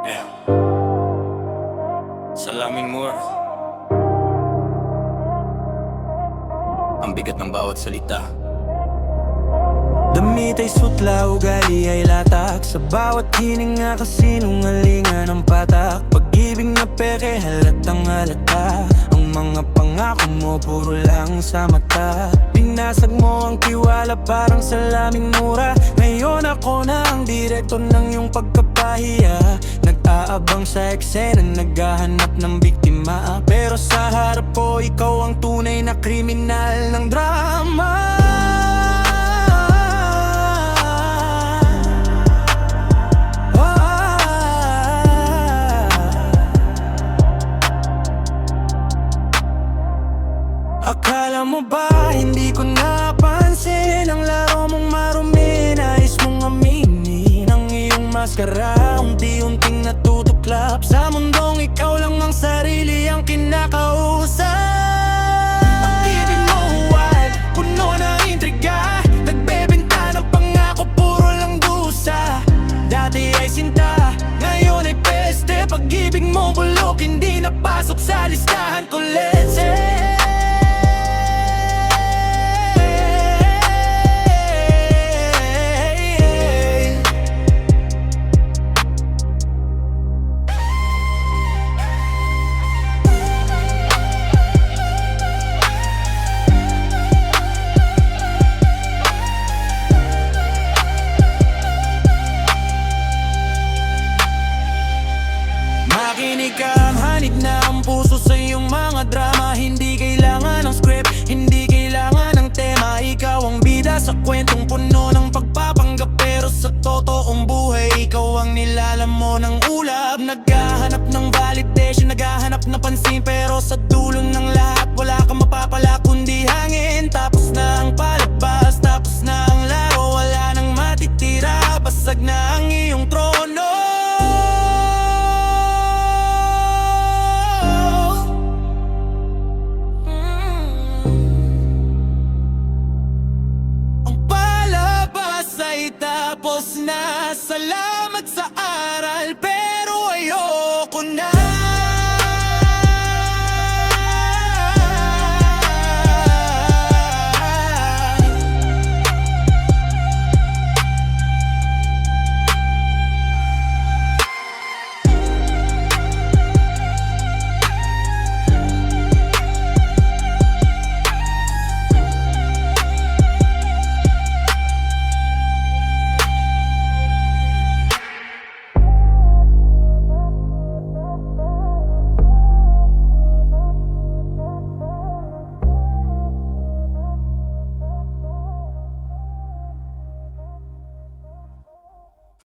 Yeah. Salamin mo. Ang bigat ng bawat salita. Damit ay sutla, ugali ay latak. Sa bawat hininga kasinungalingan ang patak. Pag-ibig na peke, halatang halata. Ang mga pangako mo, puro lang sa mata. Pinasag mo ang tiwala, parang salaming mura. Ngayon ako na ang direktor ng iyong pagkapahiya. Nag-aabang sa eksena, naghahanap ng biktima. Pero sa harap ko, ikaw ang tunay na kriminal ng drama. Akala mo ba hindi ko napansin ang laro mong marumi? Nais mong aminin ang iyong maskara. Unti-unting natutuklap sa mundong ikaw lang ang sarili ang kinakausap. Ang ibig mo huwad, puno ng intriga. Nagbebenta ng pangako, puro lang dusa. Dati ay sinta, ngayon ay peste. Pag-ibig mo bulok, hindi napasok sa listahan ko, let's say. Makinig ka, hanid na ang puso sa iyong mga drama. Hindi kailangan ng script, hindi kailangan ng tema. Ikaw ang bida sa kwentong puno ng pagpapanggap. Pero sa totoong buhay, ikaw ang nilalam mo ng ulap. Naghahanap ng validation, naghahanap ng pansin. Pero sa dulo ng lahat, wala kang mapapala kundi hangin. Tapos na ang palabas, tapos na ang laro. Wala nang matitira, basag na ang iyong trono. Tapos na, salamat sa araw.